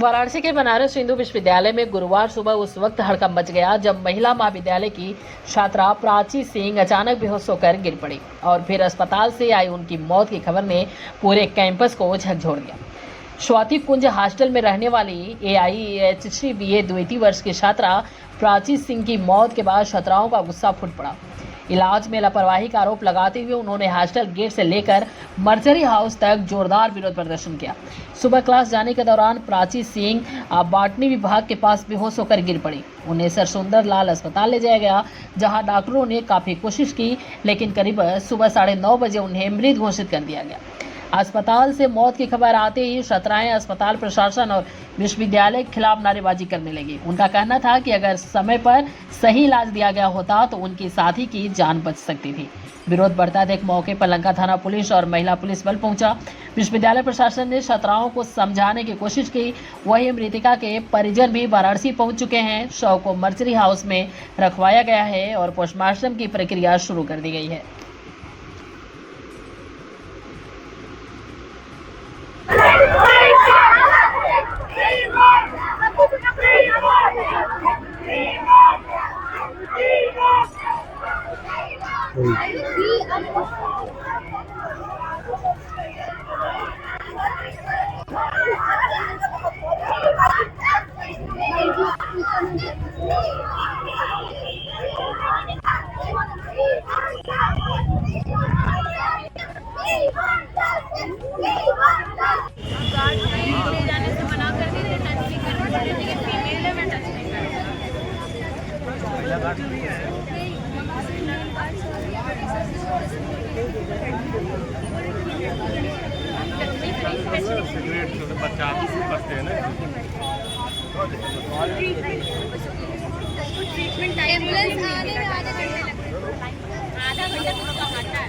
वाराणसी के बनारस हिंदू विश्वविद्यालय में गुरुवार सुबह उस वक्त हड़कंप मच गया जब महिला महाविद्यालय की छात्रा प्राची सिंह अचानक बेहोश होकर गिर पड़ी और फिर अस्पताल से आई उनकी मौत की खबर ने पूरे कैंपस को झकझोर दिया। स्वाति कुंज हॉस्टल में रहने वाली AIHC BA द्वितीय वर्ष की छात्रा प्राची सिंह की मौत के बाद छात्राओं का गुस्सा फूट पड़ा। इलाज में लापरवाही का आरोप लगाते हुए उन्होंने हॉस्टल गेट से लेकर मर्चरी हाउस तक जोरदार विरोध प्रदर्शन किया। सुबह क्लास जाने के दौरान प्राची सिंह बॉटनी विभाग के पास बेहोश होकर गिर पड़ी। उन्हें सर सुंदर लाल अस्पताल ले जाया गया, जहां डॉक्टरों ने काफी कोशिश की, लेकिन करीब सुबह 9:30 बजे उन्हें मृत घोषित कर दिया गया। अस्पताल से मौत की खबर आते ही छात्राएं अस्पताल प्रशासन और विश्वविद्यालय के खिलाफ नारेबाजी करने लगी। उनका कहना था कि अगर समय पर सही इलाज दिया गया होता तो उनकी साथी की जान बच सकती थी। विरोध बढ़ता देख मौके पर लंका थाना पुलिस और महिला पुलिस बल पहुंचा। विश्वविद्यालय प्रशासन ने छात्राओं को समझाने की कोशिश की। वहीं मृतिका के परिजन भी वाराणसी पहुंच चुके हैं। शव को मर्चरी हाउस में रखवाया गया है और पोस्टमार्टम की प्रक्रिया शुरू कर दी गई है। ले जाने से मना कर दी थी, टच नहीं करना चाहिए, लेकिन फीमेल है, मैं टच नहीं ट्रीटमेंट एम्बुलेंस आने में आधा घंटे लगते हैं, आधा घंटा तो पकड़ता है।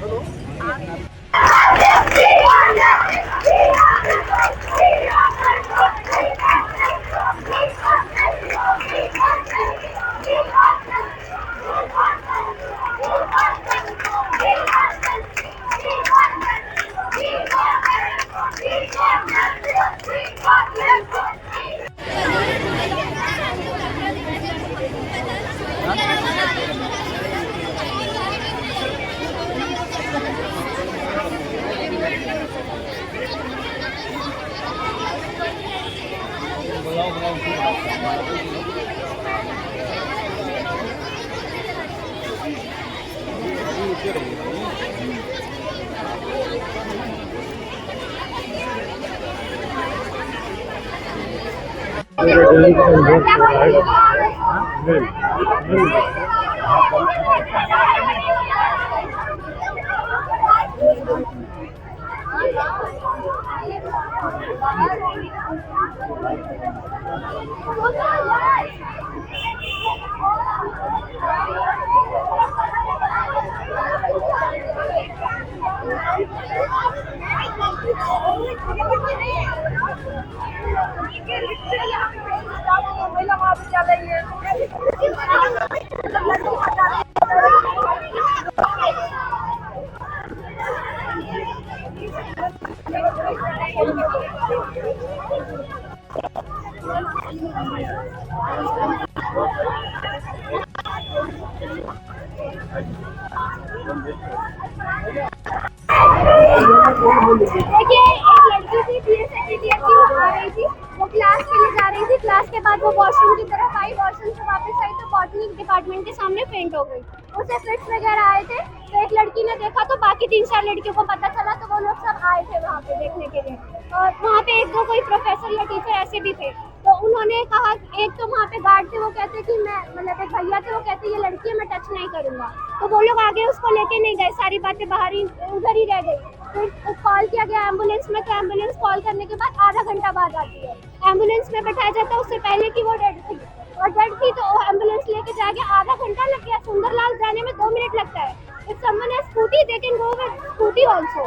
देखिए, एक लड़की थी BA की, वो आ रही थी, वो क्लास के लिए जा रही थी। क्लास के बाद वो वॉशरूम की तरफ आई, वॉशरूम से वापस आई तो बॉटनी डिपार्टमेंट के सामने फेंट हो गई। उसे फिट्स वगैरह आए थे, तो एक लड़की ने देखा तो बाकी 3-4 लड़कियों को पता चला, तो वो लोग सब आए थे वहाँ पे देखने के लिए। और वहाँ पे 1-2 कोई प्रोफेसर या टीचर ऐसे भी थे, तो उन्होंने कहा, एक तो वहाँ पे गार्ड थे, वो कहते कि मैं मतलब एक भैया थे, वो कहते ये लड़की है, मैं टच नहीं करूँगा। तो वो लोग आगे उसको लेके नहीं गए, सारी बातें बाहर ही उधर ही रह गई। फिर कॉल किया गया एम्बुलेंस में, तो एम्बुलेंस कॉल करने के बाद आधा घंटा बाद आती है। एम्बुलेंस में बैठाया जाता है, उससे पहले कि वो डेड थी, और डेड थी तो एम्बुलेंस लेके जाके आधा घंटा लग गया। सुंदरलाल जाने में 2 मिनट लगता है। If someone has scooty, they can go with scooty also.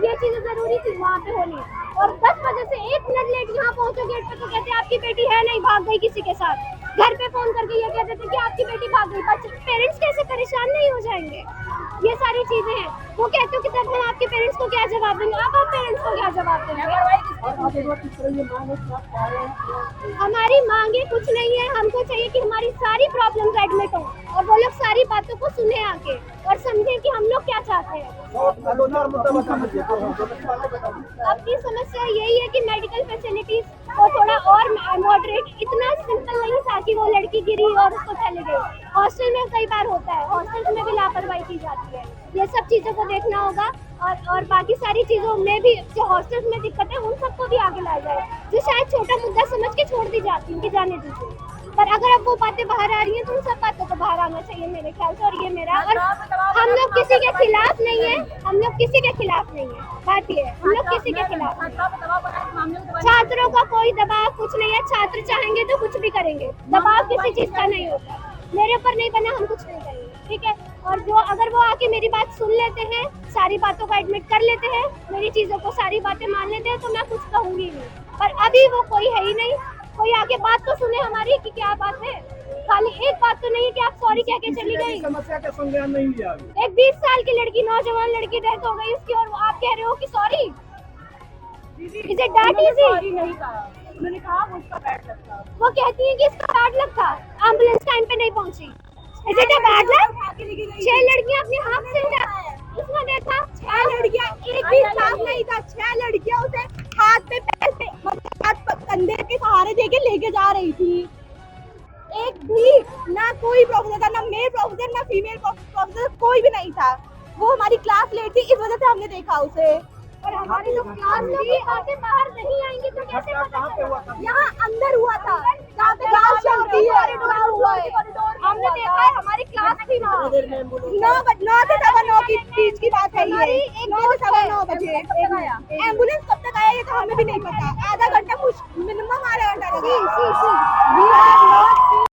ये चीजें जरूरी थी वहाँ पे होनी। और 10 बजे से 1 मिनट लेट यहाँ पहुँचो गेट पे तो कहते आपकी बेटी है नहीं, भाग गई किसी के साथ। घर पे फोन करके ये कहते थे कि आपकी बेटी भाग गई। बच्चे पेरेंट्स कैसे परेशान नहीं हो जाएंगे? ये सारी चीजें हैं। वो कहते हो कि तब हम आपके पेरेंट्स को क्या जवाब देंगे, अब आप पेरेंट्स को क्या जवाब देंगे। हमारी मांगे कुछ नहीं है, हमको चाहिए कि हमारी सारी प्रॉब्लम्स एडमिट हो और वो लोग सारी बातों को सुने आके और समझे कि हम लोग क्या चाहते हैं। अपनी समस्या यही है कि मेडिकल फैसिलिटीज को थोड़ा और मॉडरेट, इतना सिंपल नहीं था कि वो लड़की गिरी और उसको चले गई। हॉस्टल में कई बार होता है, हॉस्टल में भी लापरवाही की जाती है। ये सब चीजों को देखना होगा और बाकी सारी चीजों में भी जो हॉस्टल्स में दिक्कत है उन सबको भी आगे लाया जाए, जो शायद छोटा मुद्दा समझ के छोड़ दी जाती है कि जाने दीजिए। पर अगर अब वो बातें बाहर आ रही हैं तो उन सब बातों को बाहर आना चाहिए मेरे ख्याल से। और ये मेरा, और हम लोग किसी के खिलाफ नहीं है, हम लोग किसी के खिलाफ नहीं है, बात ये है हम लोग किसी के खिलाफ नहीं। छात्रों का कोई दबाव कुछ नहीं है, छात्र चाहेंगे तो कुछ भी करेंगे, दबाव किसी चीज का नहीं होता। मेरे ऊपर नहीं बना, हम कुछ नहीं करेंगे, ठीक है। और जो अगर वो आके मेरी बात सुन लेते हैं, सारी बातों को एडमिट कर लेते हैं, मेरी चीजों को सारी बातें मान लेते हैं, तो मैं कुछ कहूंगी नहीं। पर अभी वो कोई है ही नहीं, कोई आके बात तो सुने हमारी कि क्या बात है। खाली एक बात तो नहीं है कि आप सॉरी कह के चली गई। समस्या का संज्ञान नहीं लिया। एक 20 साल की लड़की, नौजवान लड़की डेथ हो गई उसकी, और आप कह रहे हो कि सॉरी। इसे डांट इजी नहीं कहा, उन्होंने कहा वो उसका बैड लक था। वो कहती है कि इसका बैड लक था, एम्बुलेंस टाइम पे नहीं पहुंची। Is it a bad luck? 6 लड़कियां अपने हाथ से उसने देखा, 6 लड़कियां, एक भी स्टाफ नहीं था, 6 लड़कियां उसे हाथ पे पैर पे हाथ कंधे के सहारे देके लेके जा रही थी। एक भी ना कोई प्रोफेसर था, ना मेल प्रोफेसर ना फीमेल प्रोफेसर, कोई भी नहीं था। वो हमारी क्लास लेट थी, इस वजह से हमने देखा उसे। और हमारी तो क्लास भी आके बाहर नहीं आएंगे तो कैसे पता चलेगा? यहाँ अंदर हुआ था, जहाँ पे क्लास चलती है, हमने देखा है, हमारी क्लास थी वहाँ। 9 से 9:15 की बीच की बात है ये। 9 से 9:15 बजे एम्बुलेंस कब तक आया ये तो हमें भी नहीं पता। आधा घंटा, कुछ मिनिमम आधा घंटा लगा।